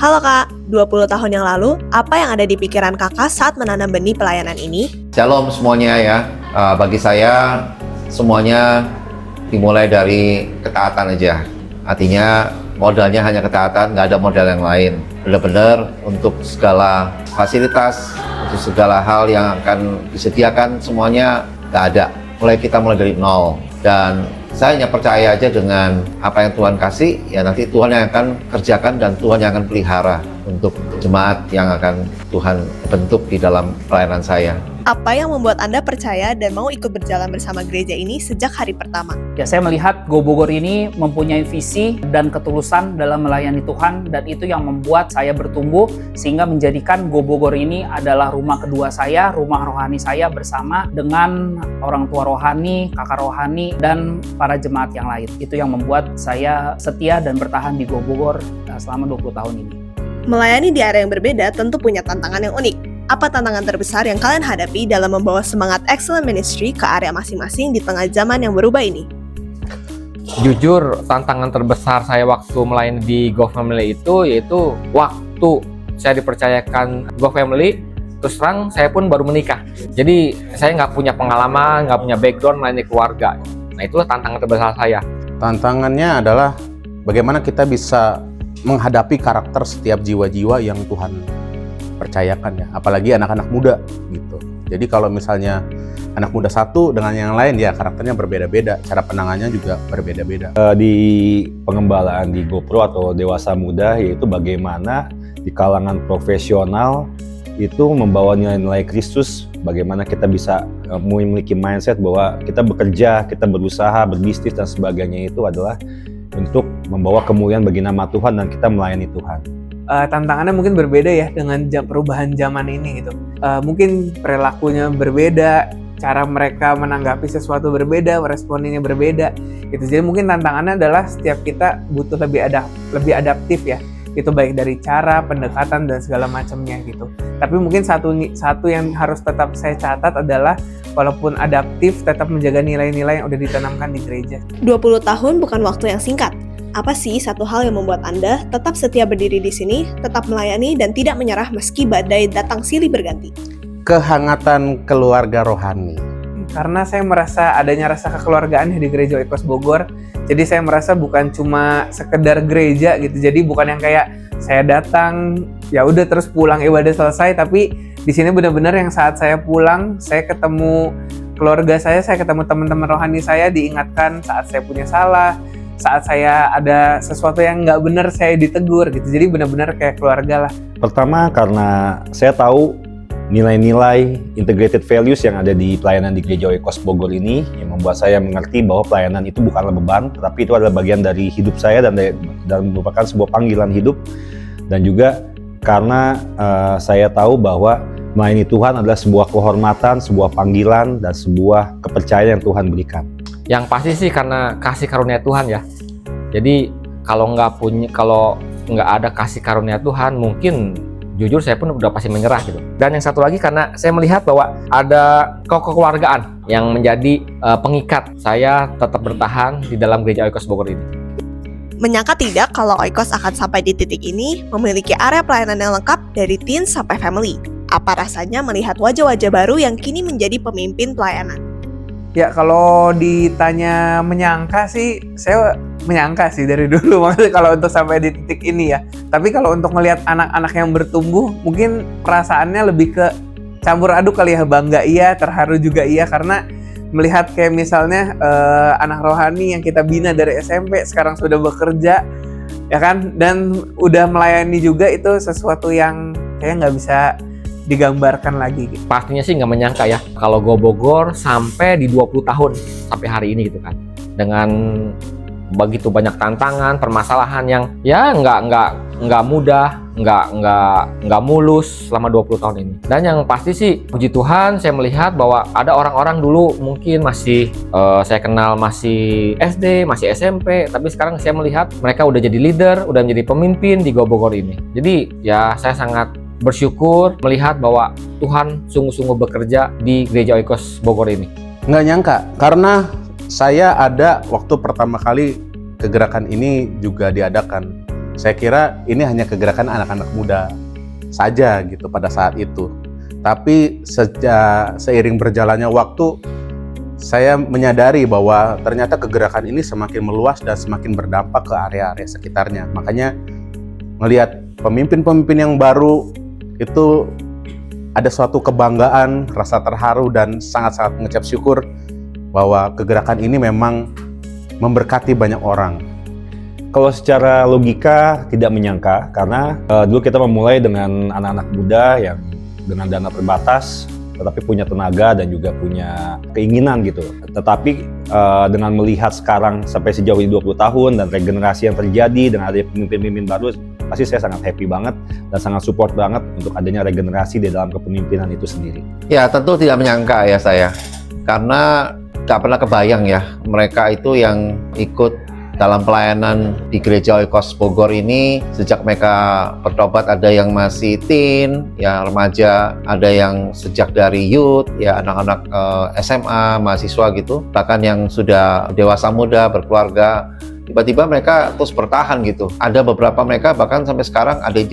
Halo Kak, 20 tahun yang lalu, apa yang ada di pikiran Kakak saat menanam benih pelayanan ini? Shalom semuanya ya. Bagi saya semuanya dimulai dari ketaatan aja. Artinya modalnya hanya ketaatan, nggak ada modal yang lain. Benar-benar untuk segala fasilitas, untuk segala hal yang akan disediakan semuanya nggak ada. Kita mulai dari nol. Dan saya hanya percaya aja dengan apa yang Tuhan kasih, ya nanti Tuhan yang akan kerjakan dan Tuhan yang akan pelihara untuk jemaat yang akan Tuhan bentuk di dalam pelayanan saya. Apa yang membuat Anda percaya dan mau ikut berjalan bersama gereja ini sejak hari pertama? Ya, saya melihat Go Bogor ini mempunyai visi dan ketulusan dalam melayani Tuhan, dan itu yang membuat saya bertumbuh sehingga menjadikan Go Bogor ini adalah rumah kedua saya, rumah rohani saya bersama dengan orang tua rohani, kakak rohani, dan para jemaat yang lain. Itu yang membuat saya setia dan bertahan di Go Bogor selama 20 tahun ini. Melayani di area yang berbeda tentu punya tantangan yang unik. Apa tantangan terbesar yang kalian hadapi dalam membawa semangat excellent ministry ke area masing-masing di tengah zaman yang berubah ini? Jujur, tantangan terbesar saya waktu melayani di Go Family itu yaitu waktu saya dipercayakan Go Family, terus terang saya pun baru menikah. Jadi saya nggak punya pengalaman, nggak punya background melayani keluarga. Nah, itulah tantangan terbesar saya. Tantangannya adalah bagaimana kita bisa menghadapi karakter setiap jiwa-jiwa yang Tuhan percayakan ya, apalagi anak-anak muda gitu. Jadi kalau misalnya anak muda satu dengan yang lain ya karakternya berbeda-beda, cara penanganannya juga berbeda-beda. Di pengembalaan di GoPro atau dewasa muda, yaitu bagaimana di kalangan profesional itu membawa nilai-nilai Kristus, bagaimana kita bisa memiliki mindset bahwa kita bekerja, kita berusaha, berbisnis dan sebagainya itu adalah untuk membawa kemuliaan bagi nama Tuhan dan kita melayani Tuhan. Tantangannya mungkin berbeda ya dengan perubahan zaman ini gitu. Mungkin perilakunya berbeda, cara mereka menanggapi sesuatu berbeda, responnya berbeda gitu. Jadi mungkin tantangannya adalah setiap kita butuh lebih adaptif ya. Itu baik dari cara, pendekatan dan segala macamnya gitu. Tapi mungkin satu yang harus tetap saya catat adalah walaupun adaptif tetap menjaga nilai-nilai yang udah ditanamkan di gereja. 20 tahun bukan waktu yang singkat. Apa sih satu hal yang membuat Anda tetap setia berdiri di sini, tetap melayani, dan tidak menyerah meski badai datang silih berganti? Kehangatan keluarga rohani. Karena saya merasa adanya rasa kekeluargaan di gereja Oikos Bogor. Jadi saya merasa bukan cuma sekedar gereja gitu. Jadi bukan yang kayak saya datang, ya udah terus pulang ibadah selesai. Tapi di sini benar-benar yang saat saya pulang, saya ketemu keluarga saya ketemu teman-teman rohani saya, diingatkan saat saya punya salah, saat saya ada sesuatu yang nggak benar saya ditegur gitu. Jadi benar-benar kayak keluarga lah. Pertama karena saya tahu nilai-nilai integrated values yang ada di pelayanan di Gereja Oikos Bogor ini yang membuat saya mengerti bahwa pelayanan itu bukanlah beban, tetapi itu adalah bagian dari hidup saya dan merupakan sebuah panggilan hidup. Dan juga karena saya tahu bahwa melayani Tuhan adalah sebuah kehormatan, sebuah panggilan, dan sebuah kepercayaan yang Tuhan berikan. Yang pasti sih karena kasih karunia Tuhan ya. Jadi kalau nggak ada kasih karunia Tuhan, mungkin jujur saya pun udah pasti menyerah gitu. Dan yang satu lagi karena saya melihat bahwa ada kekeluargaan yang menjadi pengikat saya tetap bertahan di dalam gereja Oikos Bogor ini. Menyangka tidak kalau Oikos akan sampai di titik ini, memiliki area pelayanan yang lengkap dari teen sampai family. Apa rasanya melihat wajah-wajah baru yang kini menjadi pemimpin pelayanan? Ya kalau ditanya menyangka sih, saya menyangka sih dari dulu maksudnya kalau untuk sampai di titik ini ya. Tapi kalau untuk melihat anak-anak yang bertumbuh, mungkin perasaannya lebih ke campur aduk kali ya, bangga iya, terharu juga iya, karena melihat kayak misalnya anak rohani yang kita bina dari SMP sekarang sudah bekerja, ya kan, dan udah melayani juga, itu sesuatu yang kayak nggak bisa digambarkan lagi gitu. Pastinya sih nggak menyangka ya kalau Go Bogor sampai di 20 tahun sampai hari ini gitu kan, dengan begitu banyak tantangan, permasalahan yang ya nggak mudah, nggak mulus selama 20 tahun ini. Dan yang pasti sih puji Tuhan saya melihat bahwa ada orang-orang dulu mungkin masih saya kenal masih SD, masih SMP, tapi sekarang saya melihat mereka udah jadi leader, udah menjadi pemimpin di Go Bogor ini. Jadi ya saya sangat bersyukur melihat bahwa Tuhan sungguh-sungguh bekerja di gereja Oikos Bogor ini. Nggak nyangka, karena saya ada waktu pertama kali kegerakan ini juga diadakan. Saya kira ini hanya kegerakan anak-anak muda saja gitu pada saat itu. Tapi seiring berjalannya waktu, saya menyadari bahwa ternyata kegerakan ini semakin meluas dan semakin berdampak ke area-area sekitarnya. Makanya melihat pemimpin-pemimpin yang baru itu ada suatu kebanggaan, rasa terharu, dan sangat-sangat mengucap syukur bahwa kegerakan ini memang memberkati banyak orang. Kalau secara logika tidak menyangka, karena dulu kita memulai dengan anak-anak muda yang dengan dana terbatas, tetapi punya tenaga dan juga punya keinginan gitu. Tetapi dengan melihat sekarang sampai sejauh ini 20 tahun dan regenerasi yang terjadi dengan adanya pemimpin-pemimpin baru, pasti saya sangat happy banget dan sangat support banget untuk adanya regenerasi di dalam kepemimpinan itu sendiri. Ya, tentu tidak menyangka ya saya, karena gak pernah kebayang ya mereka itu yang ikut dalam pelayanan di Gereja Oikos Bogor ini sejak mereka bertobat. Ada yang masih teen, ya remaja, ada yang sejak dari youth, ya anak-anak SMA, mahasiswa gitu, bahkan yang sudah dewasa muda, berkeluarga. Tiba-tiba mereka terus bertahan gitu. Ada beberapa mereka bahkan sampai sekarang ada yang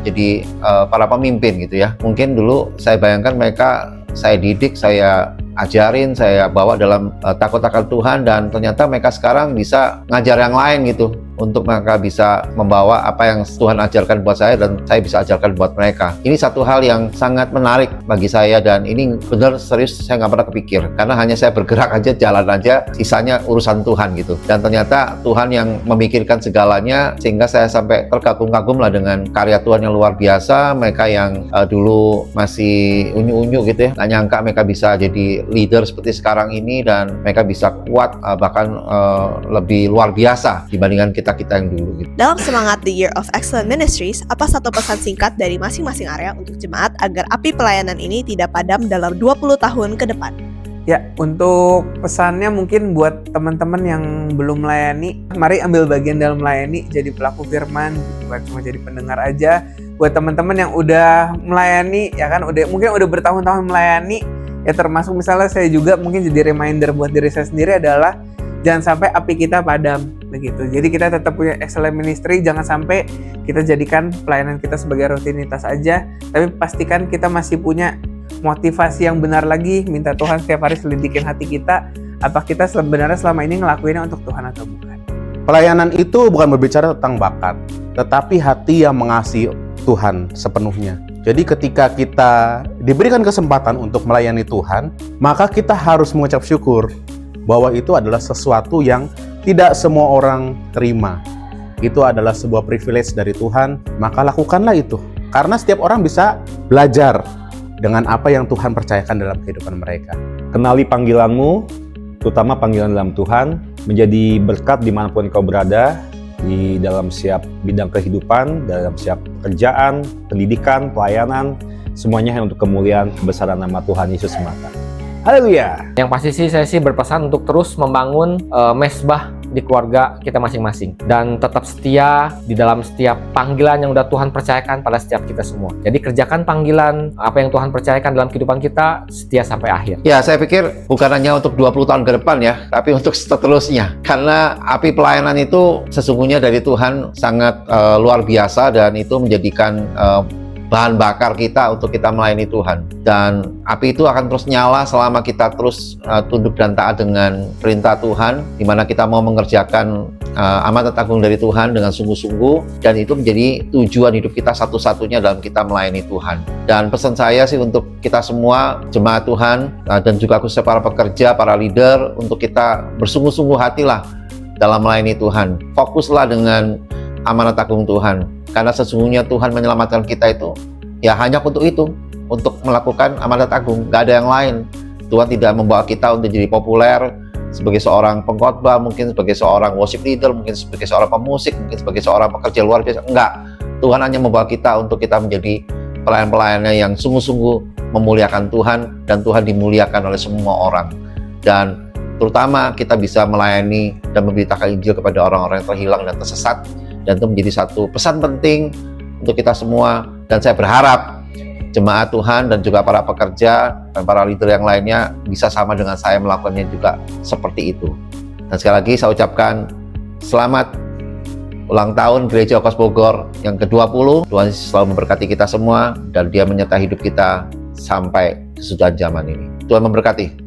jadi para pemimpin gitu ya. Mungkin dulu saya bayangkan mereka saya didik, saya ajarin, saya bawa dalam takut akan Tuhan, dan ternyata mereka sekarang bisa ngajar yang lain gitu, untuk mereka bisa membawa apa yang Tuhan ajarkan buat saya dan saya bisa ajarkan buat mereka. Ini satu hal yang sangat menarik bagi saya, dan ini benar serius saya nggak pernah kepikir, karena hanya saya bergerak aja, jalan aja, sisanya urusan Tuhan gitu. Dan ternyata Tuhan yang memikirkan segalanya, sehingga saya sampai terkagum-kagum lah dengan karya Tuhan yang luar biasa. Mereka yang dulu masih unyu-unyu gitu ya, nggak nyangka mereka bisa jadi leader seperti sekarang ini, dan mereka bisa kuat, bahkan lebih luar biasa dibandingkan kita yang dulu gitu. Dalam semangat The Year of Excellent Ministries, apa satu pesan singkat dari masing-masing area untuk jemaat agar api pelayanan ini tidak padam dalam 20 tahun ke depan? Ya, untuk pesannya mungkin buat teman-teman yang belum melayani, mari ambil bagian dalam melayani, jadi pelaku firman, bukan cuma jadi pendengar aja. Buat teman-teman yang udah melayani, ya kan, mungkin udah bertahun-tahun melayani, ya termasuk misalnya saya juga mungkin jadi reminder buat diri saya sendiri adalah jangan sampai api kita padam begitu. Jadi kita tetap punya excellent ministry, jangan sampai kita jadikan pelayanan kita sebagai rutinitas aja, tapi pastikan kita masih punya motivasi yang benar lagi, minta Tuhan setiap hari selidikin hati kita, apa kita sebenarnya selama ini ngelakuinnya untuk Tuhan atau bukan. Pelayanan itu bukan berbicara tentang bakat, tetapi hati yang mengasihi Tuhan sepenuhnya. Jadi ketika kita diberikan kesempatan untuk melayani Tuhan, maka kita harus mengucap syukur bahwa itu adalah sesuatu yang tidak semua orang terima. Itu adalah sebuah privilege dari Tuhan, maka lakukanlah itu. Karena setiap orang bisa belajar dengan apa yang Tuhan percayakan dalam kehidupan mereka. Kenali panggilanmu, terutama panggilan dalam Tuhan, menjadi berkat dimanapun kau berada, di dalam setiap bidang kehidupan, dalam setiap pekerjaan, pendidikan, pelayanan, semuanya hanya untuk kemuliaan kebesaran nama Tuhan Yesus semata. Haleluya! Yang pasti sih saya sih berpesan untuk terus membangun mesbah di keluarga kita masing-masing, dan tetap setia di dalam setiap panggilan yang udah Tuhan percayakan pada setiap kita semua. Jadi kerjakan panggilan apa yang Tuhan percayakan dalam kehidupan kita, setia sampai akhir. Ya, saya pikir bukan hanya untuk 20 tahun ke depan ya, tapi untuk seterusnya. Karena api pelayanan itu sesungguhnya dari Tuhan sangat luar biasa, dan itu menjadikan bahan bakar kita untuk kita melayani Tuhan. Dan api itu akan terus nyala selama kita terus tunduk dan taat dengan perintah Tuhan, di mana kita mau mengerjakan amanat agung dari Tuhan dengan sungguh-sungguh, dan itu menjadi tujuan hidup kita satu-satunya dalam kita melayani Tuhan. Dan pesan saya sih untuk kita semua, jemaat Tuhan, dan juga khususnya para pekerja, para leader, untuk kita bersungguh-sungguh hatilah dalam melayani Tuhan. Fokuslah dengan amanat agung Tuhan. Karena sesungguhnya Tuhan menyelamatkan kita itu ya hanya untuk itu, untuk melakukan amanat agung, gak ada yang lain. Tuhan tidak membawa kita untuk jadi populer sebagai seorang pengkhotbah, mungkin sebagai seorang worship leader, mungkin sebagai seorang pemusik, mungkin sebagai seorang pekerja luar biasa. Enggak, Tuhan hanya membawa kita untuk kita menjadi pelayan-pelayannya yang sungguh-sungguh memuliakan Tuhan, dan Tuhan dimuliakan oleh semua orang. Dan terutama kita bisa melayani dan memberitakan Injil kepada orang-orang yang terhilang dan tersesat. Dan itu menjadi satu pesan penting untuk kita semua. Dan saya berharap jemaat Tuhan dan juga para pekerja dan para leader yang lainnya bisa sama dengan saya melakukannya juga seperti itu. Dan sekali lagi saya ucapkan selamat ulang tahun Gereja Oikos Bogor yang ke-20. Tuhan Yesus selalu memberkati kita semua dan Dia menyertai hidup kita sampai kesudahan zaman ini. Tuhan memberkati.